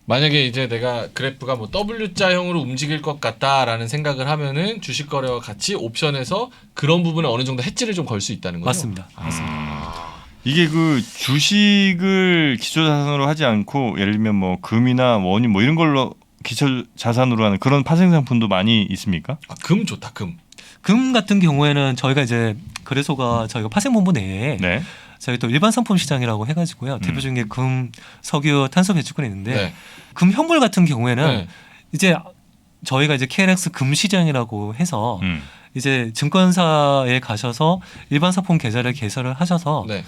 만약에 이제 내가 그래프가 뭐 W자형으로 움직일 것 같다라는 생각을 하면은 주식 거래와 같이 옵션에서 그런 부분에 어느 정도 해지를 좀 걸 수 있다는 거죠. 맞습니다. 맞습니다. 이게 그 주식을 기초 자산으로 하지 않고 예를 들면 뭐 금이나 원유 뭐 이런 걸로 기초 자산으로 하는 그런 파생 상품도 많이 있습니까? 금 좋다 금. 금 같은 경우에는 저희가 이제 거래소가 저희가 파생본부 내에 네. 저희 또 일반 상품 시장이라고 해가지고요. 대표적인 게 금, 석유, 탄소 배출권이 있는데 네. 금 현물 같은 경우에는 네. 이제 저희가 이제 KLX 금 시장이라고 해서 음. 이제 증권사에 가셔서 일반 상품 계좌를 개설을 하셔서 네.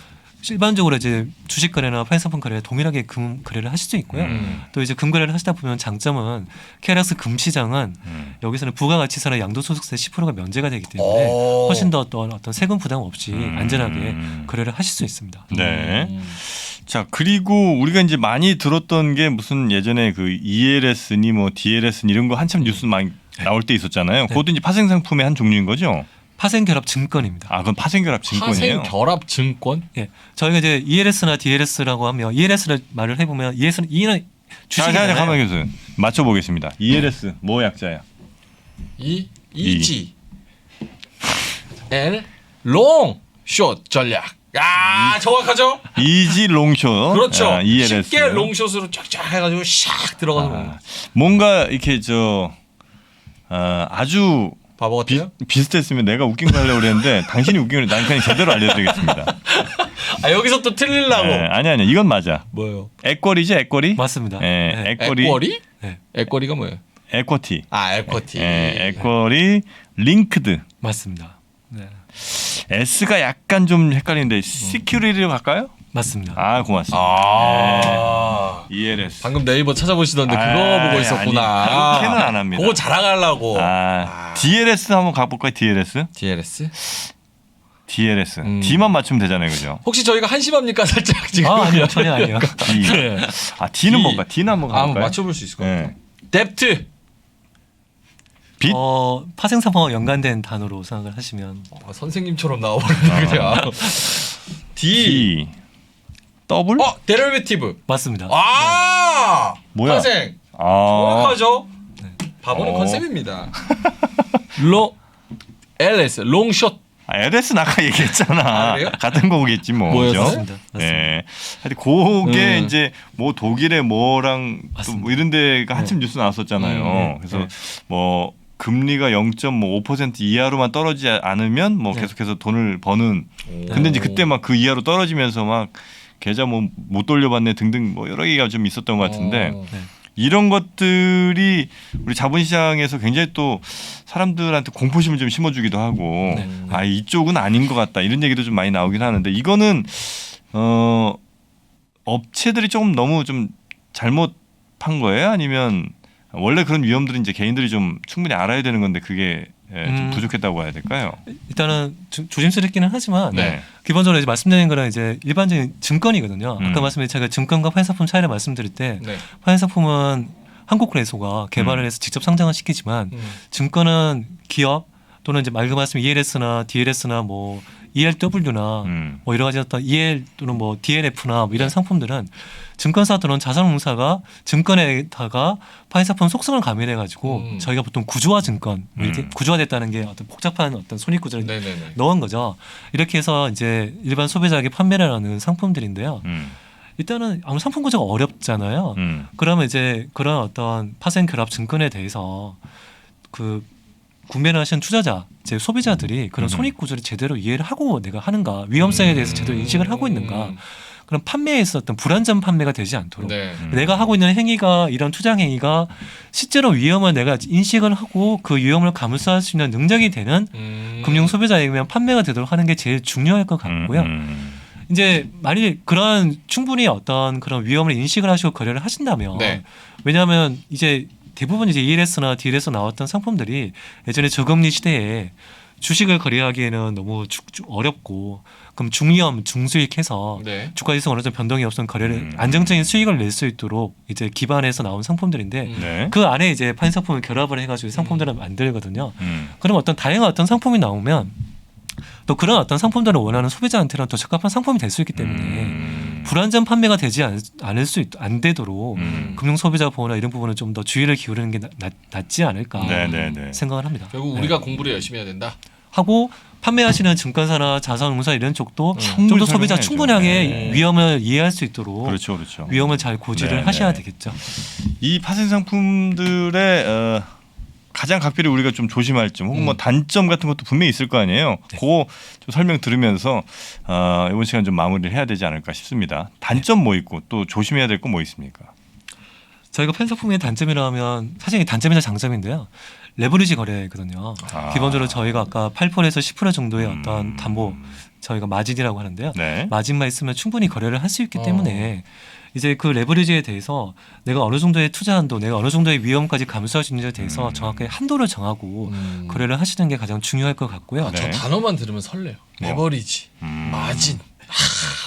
일반적으로 이제 주식 거래나 파생상품 거래 동일하게 금 거래를 하실 수 있고요. 또 이제 금 거래를 하시다 보면 장점은 KLX 금 시장은 여기서는 부가가치세나 양도소득세 10%가 면제가 되기 때문에 오. 훨씬 더 어떤 세금 부담 없이 안전하게 거래를 하실 수 있습니다. 네. 자, 그리고 우리가 이제 많이 들었던 게 무슨 예전에 그 ELS니 뭐 DLS니 이런 거 한참 뉴스 많이 나올 때 있었잖아요. 그것도 이제 파생 상품의 한 종류인 거죠? 파생결합 증권입니다. 아, 그건 파생결합 증권이에요. 파생결합 증권? 예, 저희가 이제 ELS나 DLS라고 하면 ELS를 말을 해보면 ELS는 E는 주식이잖아요. 가만 교수 맞춰보겠습니다. ELS 뭐 약자야? 이지 L 롱숏 전략. 야 정확하죠? 이지 롱숏. 그렇죠. 아, ELS. 쉽게 롱숏으로 쫙쫙 해가지고 샥 들어가는 거. 뭔가 이렇게 아주 바보 같아요? 비슷했으면 내가 웃긴 거 하려고 그랬는데 당신이 웃긴 걸 난 그냥 제대로 알려드리겠습니다. 아 여기서 또 틀리려고. 네, 아니 이건 맞아. 뭐요? 액거리죠, 액거리? 맞습니다. 네, 네. 액거리. 액거리? 네. 액거리가 뭐예요? 에쿼티. 아 에쿼티. 에쿼리 링크드. 맞습니다. 네. S가 약간 좀 헷갈리는데 시큐리티로 갈까요? 맞습니다. 아, 고맙습니다. 아. ELS. 방금 네이버 찾아보시던데 그거 아, 보고 있었구나. 아니, 그렇게는 안 합니다. 그거 자랑하려고. DLS 한번 가볼까요? DLS? DLS? DLS. D만 맞추면 되잖아요, 그죠? 혹시 저희가 한심합니까 살짝 지금? 아니요, 전혀 아니요. D. 네. 아, D는 D. 뭔가? D는 한번 가볼까요? 한번 맞춰볼 수 있을 것 같아요. 네. 뎁트. 빛? 파생상품과 연관된 단어로 생각을 하시면 선생님처럼 나와버리네 그냥. D. 더블? 데리베티브. 맞습니다. 아 뭐야? 파생. 아. 정확하죠? 바보는 어. 컨셉입니다. LS 롱숏. LS는 아까 얘기했잖아. 아, 그래요? 같은 거겠지 뭐. 뭐였어요? 그죠? 맞습니다. 맞습니다. 네. 하여튼 그게 이제 뭐 독일의 뭐랑 또 맞습니다. 뭐 이런 데가 한참 뉴스 나왔었잖아요. 그래서 뭐 금리가 0.5% 이하로만 떨어지지 않으면 뭐 계속해서 돈을 버는. 근데 이제 그때 막 그 이하로 떨어지면서 막 계좌 뭐 못 돌려받네 등등 뭐 여러 개가 좀 있었던 것 같은데 네. 이런 것들이 우리 자본시장에서 굉장히 또 사람들한테 공포심을 좀 심어주기도 하고 아 이쪽은 아닌 것 같다 이런 얘기도 좀 많이 나오긴 하는데 이거는 업체들이 조금 너무 좀 잘못한 거예요? 아니면 원래 그런 위험들은 이제 개인들이 좀 충분히 알아야 되는 건데 그게 좀 부족했다고 해야 될까요? 일단은 조심스럽기는 하지만 네. 기본적으로 이제 말씀드린 거는 이제 일반적인 증권이거든요. 아까 말씀드린 제가 증권과 파생상품 차이를 말씀드릴 때 네. 파생상품은 한국거래소가 개발을 해서 직접 상장을 시키지만 증권은 기업 또는 이제 맑은 말씀 ELS나 DLS나 뭐 ELW나 뭐 여러 가지 어떤 EL 또는 뭐 DLF나 뭐 이런 상품들은 증권사 또는 자산운용사가 증권에다가 파생상품 속성을 가미해 가지고 저희가 보통 구조화 증권 뭐 이렇게 구조화됐다는 게 어떤 복잡한 어떤 손익구조를 네네네. 넣은 거죠. 이렇게 해서 이제 일반 소비자에게 판매를 하는 상품들인데요. 일단은 아무 상품 구조가 어렵잖아요. 그러면 이제 그런 어떤 파생 결합 증권에 대해서 그 구매를 하시는 투자자, 제 소비자들이 그런 손익 구조를 제대로 이해를 하고 내가 하는가, 위험성에 대해서 제대로 인식을 하고 있는가, 그런 판매에 있었던 불안전 판매가 되지 않도록 네. 내가 하고 있는 행위가 이런 투자 행위가 실제로 위험을 내가 인식을 하고 그 위험을 감수할 수 있는 능력이 되는 금융 소비자에 의한 판매가 되도록 하는 게 제일 중요할 것 같고요. 이제 만약에 그런 충분히 어떤 그런 위험을 인식을 하시고 거래를 하신다면 네. 왜냐하면 이제 대부분 이제 ELS나 DLS 나왔던 상품들이 예전에 저금리 시대에 주식을 거래하기에는 너무 어렵고 그럼 중위험, 중수익해서 네. 주가 지수 어느 정도 변동이 없으면 거래를 안정적인 수익을 낼 수 있도록 이제 기반해서 나온 상품들인데 네. 그 안에 이제 판상품을 결합을 해가지고 상품들을 만들거든요. 음. 그럼 어떤 다양한 어떤 상품이 나오면 또 그런 어떤 상품들을 원하는 소비자한테는 더 적합한 상품이 될 수 있기 때문에 불안전 판매가 되지 않을 안 되도록 금융 소비자 보호나 이런 부분은 좀 더 주의를 기울이는 게 낫지 않을까 네네네. 생각을 합니다. 결국 우리가 공부를 열심히 해야 된다. 하고 판매하시는 증권사나 자산운용사 이런 쪽도 좀 충분히 더 소비자 설명해야죠. 충분하게 네. 위험을 이해할 수 있도록 그렇죠, 그렇죠. 위험을 잘 고지를 네, 하셔야 네. 되겠죠. 이 파생 상품들의 가장 각별히 우리가 좀 조심할 점 혹은 뭐 단점 같은 것도 분명히 있을 거 아니에요. 그거 좀 설명 들으면서 이번 시간 좀 마무리를 해야 되지 않을까 싶습니다. 단점 뭐 있고 또 조심해야 될 거 뭐 있습니까? 저희가 판상품의 단점이라면 사실 이게 단점이나 장점인데요. 레버리지 거래거든요. 아. 기본적으로 저희가 아까 8%에서 10% 정도의 어떤 담보 저희가 마진이라고 하는데요. 네. 마진만 있으면 충분히 거래를 할 수 있기 때문에 이제 그 레버리지에 대해서 내가 어느 정도의 투자 한도, 내가 어느 정도의 위험까지 감수할 수 있는지에 대해서 정확하게 한도를 정하고 거래를 하시는 게 가장 중요할 것 같고요. 아, 저 네. 단어만 들으면 설레요. 뭐? 레버리지, 마진.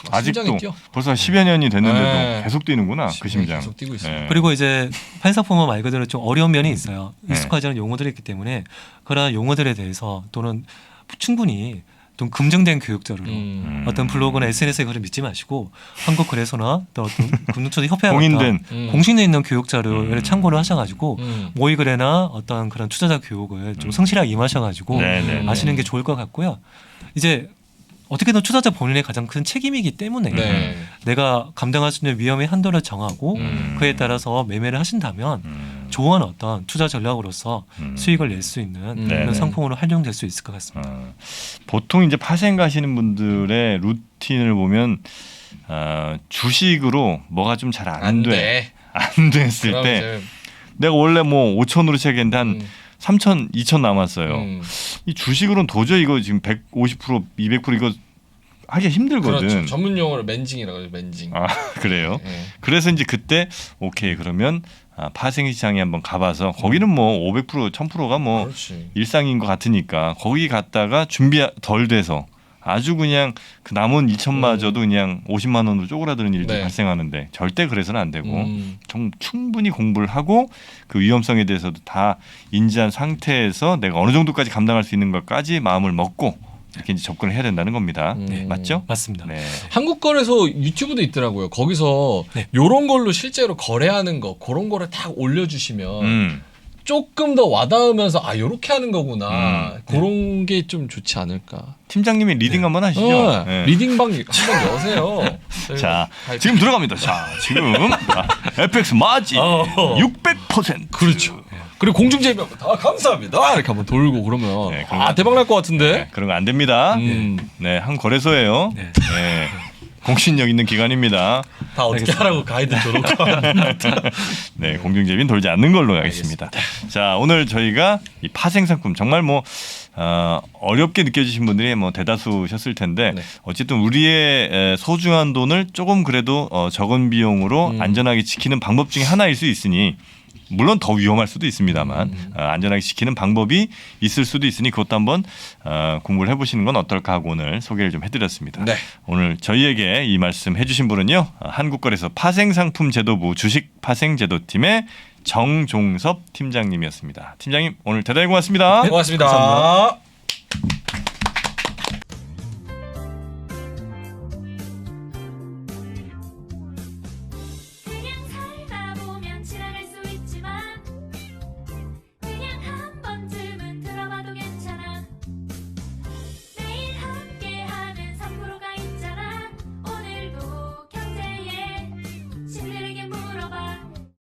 막 아직도 심장이 뛰어. 벌써 10여 년이 됐는데도 네. 계속 뛰는구나 그 심장. 계속 뛰고 있어요. 네. 그리고 이제 판사품은 말 그대로 좀 어려운 면이 있어요. 네. 익숙하지 않은 용어들이 있기 때문에 그러한 용어들에 대해서 또는 충분히 좀 검증된 교육 자료로 어떤 블로그나 SNS에 글을 믿지 마시고 한국거래소나 또 어떤 금융투자협회 공인된 공신돼 있는 교육 자료를 참고를 하셔가지고 음. 모의거래나 어떤 그런 투자자 교육을 좀 성실하게 임하셔가지고 네네. 아시는 게 좋을 것 같고요. 이제 어떻게든 투자자 본인의 가장 큰 책임이기 때문에 네. 내가 감당할 수 있는 위험의 한도를 정하고 그에 따라서 매매를 하신다면 좋은 어떤 투자 전략으로서 수익을 낼 수 있는 네네. 그런 상품으로 활용될 수 있을 것 같습니다. 보통 이제 파생 가시는 분들의 루틴을 보면 주식으로 뭐가 좀 잘 안 돼. 안 됐을 그럼 때 이제, 내가 원래 뭐 5천으로 시작했는데 한 3천, 2천 남았어요. 이 주식으로는 도저히 이거 지금 150%, 200% 이거 하기가 힘들거든. 그렇죠. 전문 용어로 맨징이라고 해요. 맨징. 아 그래요. 네. 그래서 이제 그때 오케이 그러면 파생 시장에 한번 가봐서 거기는 뭐 500%, 1000%가 뭐 그렇지. 일상인 것 같으니까 거기 갔다가 준비 덜 돼서 아주 그냥 그 남은 2천마저도 그냥 50만 원으로 쪼그라드는 일들이 네. 발생하는데 절대 그래서는 안 되고 음. 충분히 공부를 하고 그 위험성에 대해서도 다 인지한 상태에서 내가 어느 정도까지 감당할 수 있는 것까지 마음을 먹고 이렇게 이제 접근을 해야 된다는 겁니다. 네. 맞죠? 맞습니다. 네. 한국거래소 유튜브도 있더라고요. 거기서 네. 요런 걸로 실제로 거래하는 거 그런 거를 딱 올려주시면 음. 조금 더 와닿으면서 아 요렇게 하는 거구나 그런 게 좀 좋지 않을까. 팀장님이 리딩 한번 하시죠. 네. 리딩방 한번 여세요. 자, 지금 들어갑니다. 자, 지금 FX 마진 600%. 그렇죠. 그리고 공중제비 한번 다 감사합니다. 이렇게 한번 돌고 그러면 네, 그런 아 거- 대박 날 것 같은데. 네, 그런 거 안 됩니다. 네, 한 거래소예요. 네. 네. 공신력 있는 기관입니다. 다 어떻게 하라고 가이드 줘놓고. 네, 공중제비는 돌지 않는 걸로 하겠습니다. 자, 오늘 저희가 이 파생 상품 정말 뭐 어렵게 느껴지신 분들이 뭐 대다수셨을 텐데 네. 어쨌든 우리의 소중한 돈을 조금 그래도 적은 비용으로 안전하게 지키는 방법 중에 하나일 수 있으니 물론 더 위험할 수도 있습니다만 안전하게 지키는 방법이 있을 수도 있으니 그것도 한번 공부를 해보시는 건 어떨까 하고 오늘 소개를 좀 해드렸습니다. 네. 오늘 저희에게 이 말씀 해주신 분은요. 한국거래소 파생상품제도부 주식파생제도팀의 정종섭 팀장님이었습니다. 팀장님 오늘 대단히 고맙습니다. 고맙습니다.